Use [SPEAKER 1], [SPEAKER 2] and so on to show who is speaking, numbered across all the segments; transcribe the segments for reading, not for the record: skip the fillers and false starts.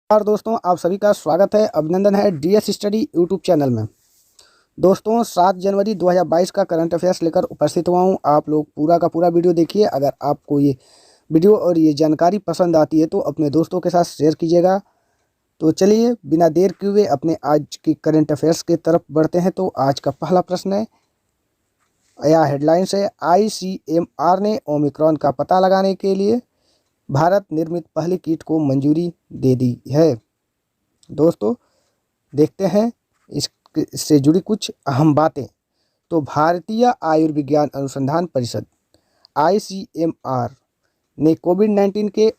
[SPEAKER 1] नमस्कार दोस्तों, आप सभी का स्वागत है, अभिनंदन है डीएस स्टडी यूट्यूब चैनल में। दोस्तों 7 जनवरी 2022 का करंट अफेयर्स लेकर उपस्थित हुआ हूँ। आप लोग पूरा का पूरा वीडियो देखिए। अगर आपको ये वीडियो और ये जानकारी पसंद आती है तो अपने दोस्तों के साथ शेयर कीजिएगा। तो चलिए बिना देर किए हुए अपने आज की करंट अफेयर्स की तरफ बढ़ते हैं। तो आज का पहला प्रश्न है या हेडलाइंस है, ICMR ने ओमिक्रॉन का पता लगाने के लिए भारत निर्मित पहली किट को मंजूरी दे दी है। दोस्तों देखते हैं इससे जुड़ी कुछ अहम बातें। तो भारतीय आयुर्विज्ञान अनुसंधान परिषद ICMR ने कोविड-19 के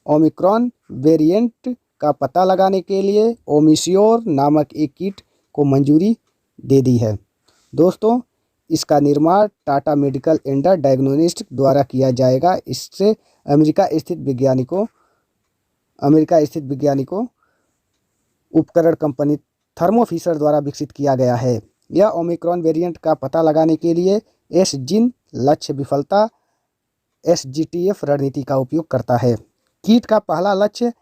[SPEAKER 1] ओमिक्रॉन वेरिएंट का पता लगाने के लिए ओमिश्योर नामक एक किट को मंजूरी दे दी है। दोस्तों इसका निर्माण टाटा मेडिकल एंड डायग्नोस्टिक द्वारा किया जाएगा। इससे अमेरिका स्थित वैज्ञानिकों उपकरण कंपनी थर्मो फिशर द्वारा विकसित किया गया है। यह ओमिक्रॉन वेरिएंट का पता लगाने के लिए एस जीन लक्ष्य विफलता SGTF रणनीति का उपयोग करता है। कीट का पहला लक्ष्य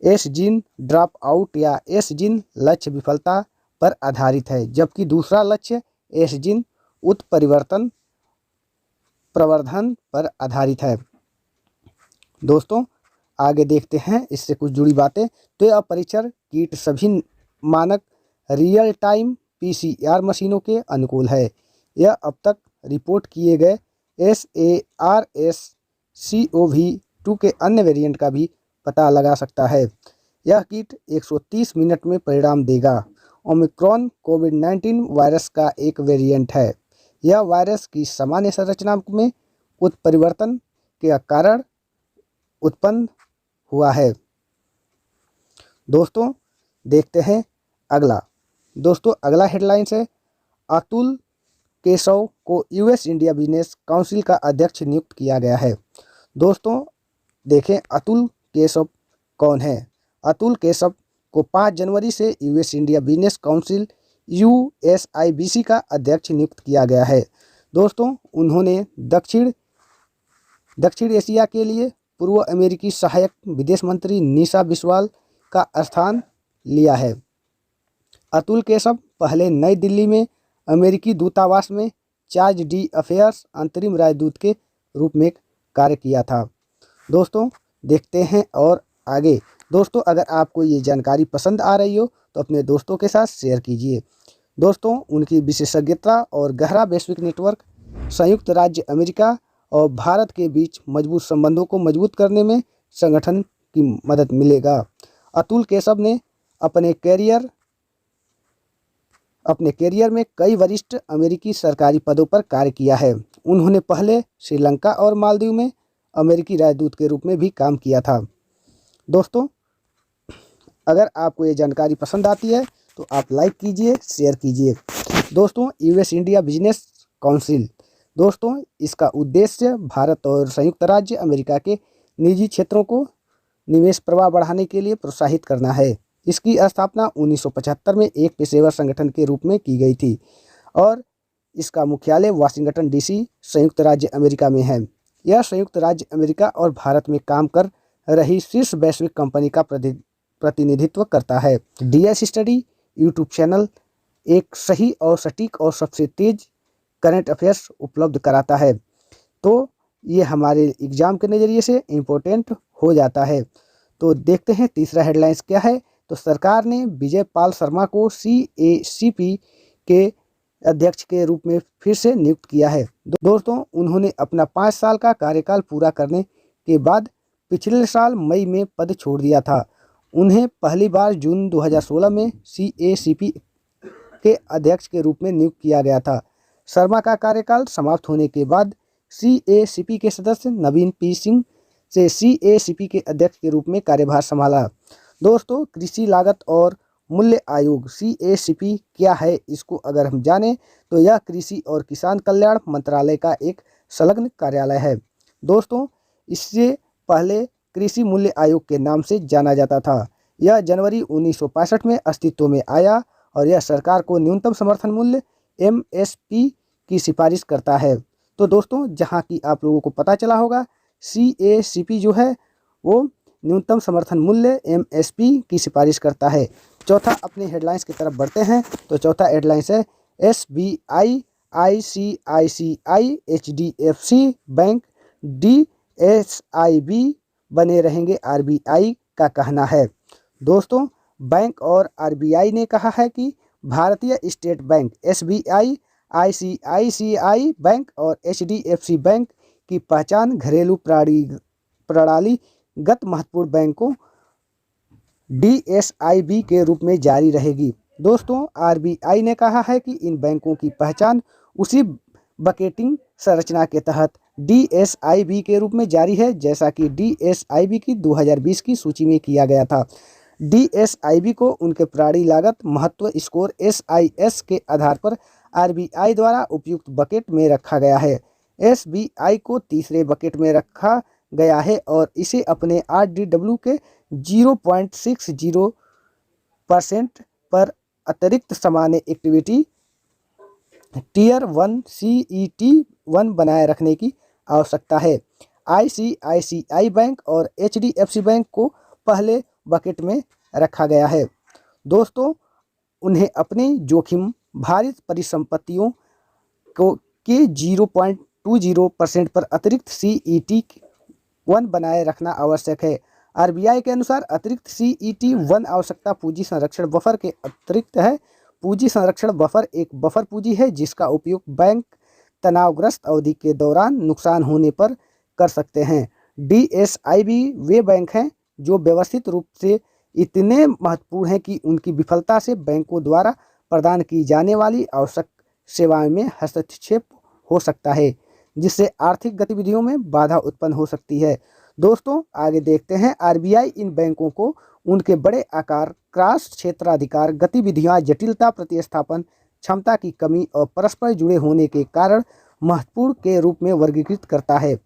[SPEAKER 1] एस जीन ड्रॉप आउट या एस जीन लक्ष्य विफलता पर आधारित है, जबकि दूसरा लक्ष्य एस जीन उत्परिवर्तन प्रवर्धन पर आधारित है। दोस्तों आगे देखते हैं इससे कुछ जुड़ी बातें। तो यह परीक्षण किट सभी मानक रियल टाइम PCR मशीनों के अनुकूल है। यह अब तक रिपोर्ट किए गए SARS-CoV-2 के अन्य वेरिएंट का भी पता लगा सकता है। यह किट 130 मिनट में परिणाम देगा। ओमिक्रॉन कोविड-19 वायरस का एक वेरिएंट है। यह वायरस की सामान्य संरचना में उत्परिवर्तन के कारण उत्पन्न हुआ है। दोस्तों देखते हैं अगला। दोस्तों अगला हेडलाइंस है, अतुल केशव को US इंडिया बिजनेस काउंसिल का अध्यक्ष नियुक्त किया गया है। दोस्तों देखें अतुल केशव कौन है। अतुल केशव को 5 जनवरी से US India business council USIBC का अध्यक्ष नियुक्त किया गया है। दोस्तों उन्होंने दक्षिण एशिया के लिए पूर्व अमेरिकी सहायक विदेश मंत्री निशा बिस्वाल का स्थान लिया है। अतुल केशव पहले नई दिल्ली में अमेरिकी दूतावास में चार्ज डी अफेयर्स अंतरिम राजदूत के रूप में कार्य किया था। दोस्तों देखते हैं और आगे। दोस्तों अगर आपको ये जानकारी पसंद आ रही हो तो अपने दोस्तों के साथ शेयर कीजिए। दोस्तों उनकी विशेषज्ञता और गहरा वैश्विक नेटवर्क संयुक्त राज्य अमेरिका और भारत के बीच मजबूत संबंधों को मजबूत करने में संगठन की मदद मिलेगा। अतुल केशव ने अपने कैरियर में कई वरिष्ठ अमेरिकी सरकारी पदों पर कार्य किया है। उन्होंने पहले श्रीलंका और मालदीव में अमेरिकी राजदूत के रूप में भी काम किया था। दोस्तों अगर आपको ये जानकारी पसंद आती है तो आप लाइक कीजिए, शेयर कीजिए। दोस्तों US इंडिया बिजनेस काउंसिल, दोस्तों इसका उद्देश्य भारत और संयुक्त राज्य अमेरिका के निजी क्षेत्रों को निवेश प्रवाह बढ़ाने के लिए प्रोत्साहित करना है। इसकी स्थापना 1975 में एक पेशेवर संगठन के रूप में की गई थी और इसका मुख्यालय वाशिंगटन DC संयुक्त राज्य अमेरिका में है। यह संयुक्त राज्य अमेरिका और भारत में काम कर रही शीर्ष वैश्विक कंपनी का प्रतिनिधित्व करता है। डीएस स्टडी यूट्यूब चैनल एक सही और सटीक और सबसे तेज करंट अफेयर्स उपलब्ध कराता है, तो ये हमारे एग्जाम के नज़रिए से इम्पोर्टेंट हो जाता है। तो देखते हैं तीसरा हेडलाइंस क्या है। तो सरकार ने विजय पाल शर्मा को CACP के अध्यक्ष के रूप में फिर से नियुक्त किया है। दोस्तों उन्होंने अपना 5 साल का कार्यकाल पूरा करने के बाद पिछले साल मई में पद छोड़ दिया था। उन्हें पहली बार जून 2016 में CACP के अध्यक्ष के रूप में नियुक्त किया गया था। शर्मा का कार्यकाल समाप्त होने के बाद CACP के सदस्य नवीन P सिंह से CACP के अध्यक्ष के रूप में कार्यभार संभाला। दोस्तों कृषि लागत और मूल्य आयोग CACP क्या है, इसको अगर हम जानें तो यह कृषि और किसान कल्याण मंत्रालय का एक संलग्न कार्यालय है। दोस्तों इससे पहले कृषि मूल्य आयोग के नाम से जाना जाता था। यह जनवरी 1965 में अस्तित्व में आया और यह सरकार को न्यूनतम समर्थन मूल्य MSP की सिफारिश करता है। तो दोस्तों जहां की आप लोगों को पता चला होगा CACP जो है वो न्यूनतम समर्थन मूल्य MSP की सिफारिश करता है। चौथा, अपनी हेडलाइंस की तरफ बढ़ते हैं तो चौथा हेडलाइंस है SBI, ICICI, HDFC bank, DSIB बने रहेंगे, RBI का कहना है। दोस्तों, बैंक और RBI ने कहा है कि भारतीय state bank, SBI, ICICI bank और HDFC बैंक की पहचान घरेलू प्रणालीगत महत्वपूर्ण बैंकों DSIB के रूप में जारी रहेगी। दोस्तों, RBI ने कहा है कि इन बैंकों की पहचान उसी बकेटिंग संरचना के तहत DSIB के रूप में जारी है जैसा कि DSIB की 2020 की सूची में किया गया था। DSIB को उनके प्रणाली लागत महत्व स्कोर SIS के आधार पर RBI द्वारा उपयुक्त बकेट में रखा गया है। SBI को तीसरे बकेट में रखा गया है और इसे अपने RDW के 0.60% पर अतिरिक्त सामान्य एक्टिविटी Tier 1 CET1 बनाए रखने की आवश्यकता है। ICICI बैंक और HDFC बैंक को पहले बकेट में रखा गया है। दोस्तों, उन्हें अपनी जोखिम भारित परिसंपत्तियों के 0.20% पर अतिरिक्त CET1 बनाए रखना आवश्यक है। RBI के अनुसार अतिरिक्त CET1 आवश्यकता पूंजी संरक्षण बफर के अतिरिक्त है। पूंजी संरक्षण बफर एक बफर पूंजी है जिसका उपयोग बैंक तनावग्रस्त अवधि के दौरान नुकसान होने पर कर सकते हैं। DSIB वे बैंक हैं जो व्यवस्थित रूप से इतने महत्वपूर्ण हैं कि उनकी विफलता से बैंकों द्वारा प्रदान की जाने वाली आवश्यक सेवाओं में हस्तक्षेप हो सकता है, जिससे आर्थिक गतिविधियों में बाधा उत्पन्न हो सकती है। दोस्तों, आगे देखते हैं। RBI इन बैंकों को उनके बड़े आकार, क्रॉस क्षेत्राधिकार गतिविधियां, जटिलता, प्रतिस्थापन क्षमता की कमी और परस्पर जुड़े होने के कारण महत्वपूर्ण के रूप में वर्गीकृत करता है।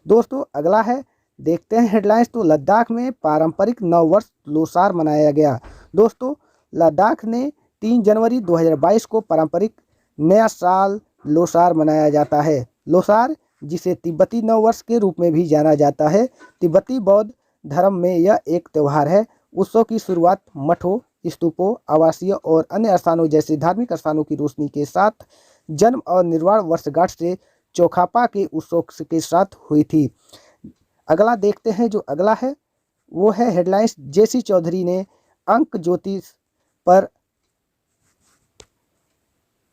[SPEAKER 1] दोस्तों, अगला है, देखते हैं हेडलाइंस। तो लद्दाख में पारंपरिक नव वर्ष लोसार मनाया गया। दोस्तों, लद्दाख ने 3 जनवरी 2022 को पारंपरिक नया साल लोसार मनाया जाता है। लोसार, जिसे तिब्बती नव वर्ष के रूप में भी जाना जाता है, तिब्बती बौद्ध धर्म में यह एक त्यौहार है। उत्सव की शुरुआत मठों, स्तूपों, आवासीय और अन्य स्थानों जैसे धार्मिक स्थानों की रोशनी के साथ जन्म और निर्वाण वर्षगांठ से चौखापा के उत्सव के साथ हुई थी। अगला देखते हैं। जो अगला है वो है हेडलाइंस, JC चौधरी ने अंक ज्योतिष पर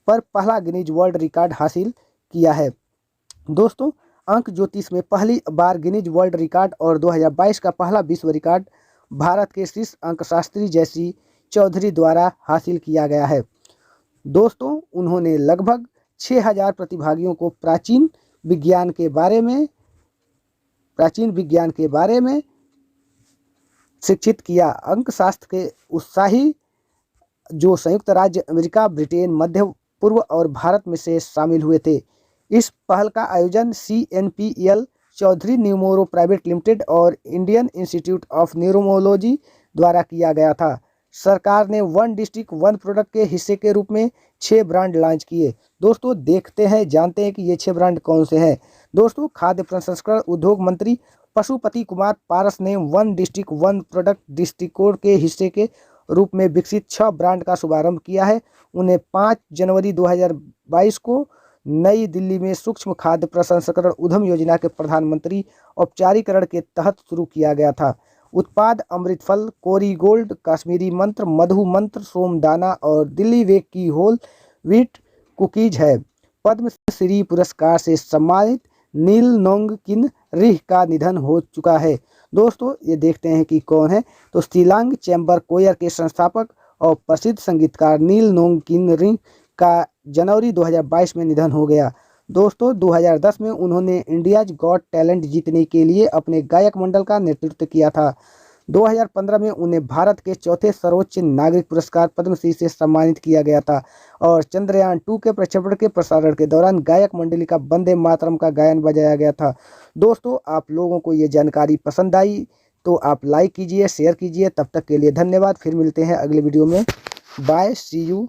[SPEAKER 1] पहला गिनीज वर्ल्ड रिकॉर्ड हासिल किया है। दोस्तों, अंक ज्योतिष में पहली बार गिनीज वर्ल्ड रिकॉर्ड और 2022 का पहला विश्व रिकॉर्ड भारत के शीर्ष अंकशास्त्री JC चौधरी द्वारा हासिल किया गया है। दोस्तों, उन्होंने लगभग 6000 प्रतिभागियों को प्राचीन विज्ञान के बारे में शिक्षित किया। अंकशास्त्र के उत्साही जो संयुक्त राज्य अमेरिका, ब्रिटेन, मध्य पूर्व और भारत में से शामिल हुए थे। इस पहल का आयोजन CNPL चौधरी न्यूमोरो प्राइवेट लिमिटेड और इंडियन इंस्टीट्यूट ऑफ न्यूरोमोलॉजी द्वारा किया गया था। सरकार ने वन डिस्ट्रिक्ट वन प्रोडक्ट के हिस्से के रूप में 6 ब्रांड लॉन्च किए। दोस्तों, देखते हैं, जानते हैं कि ये 6 ब्रांड कौन से हैं। दोस्तों, खाद्य प्रसंस्करण उद्योग मंत्री पशुपति कुमार पारस ने वन डिस्ट्रिक्ट वन प्रोडक्ट दृष्टिकोण के हिस्से के रूप में विकसित 6 ब्रांड का शुभारंभ किया है। उन्हें 5 जनवरी 2022 को नई दिल्ली में सूक्ष्म खाद्य प्रसंस्करण उद्यम योजना के प्रधानमंत्री औपचारिकरण के तहत शुरू किया गया था। उत्पाद अमृत फल, कोरी गोल्ड, कश्मीरी मंत्र, मधु मंत्र, सोमदाना और दिल्ली वेक की होल व्हीट कुकीज है। पद्मश्री पुरस्कार से सम्मानित नील नोंगकिन रिह का निधन हो चुका है। दोस्तों, ये देखते हैं कि कौन है। तो शिलांग चैम्बर कोयर के संस्थापक और प्रसिद्ध संगीतकार नील नोंगकिन रिह का जनवरी 2022 में निधन हो गया। दोस्तों, 2010 में उन्होंने इंडियाज गॉट टैलेंट जीतने के लिए अपने गायक मंडल का नेतृत्व किया था। 2015 में उन्हें भारत के चौथे सर्वोच्च नागरिक पुरस्कार पद्मश्री से सम्मानित किया गया था और चंद्रयान 2 के प्रक्षेपण के प्रसारण के दौरान गायक मंडली का वंदे मातरम का गायन बजाया गया था। दोस्तों, आप लोगों को ये जानकारी पसंद आई तो आप लाइक कीजिए, शेयर कीजिए। तब तक के लिए धन्यवाद। फिर मिलते हैं अगले वीडियो में। Bye, see you.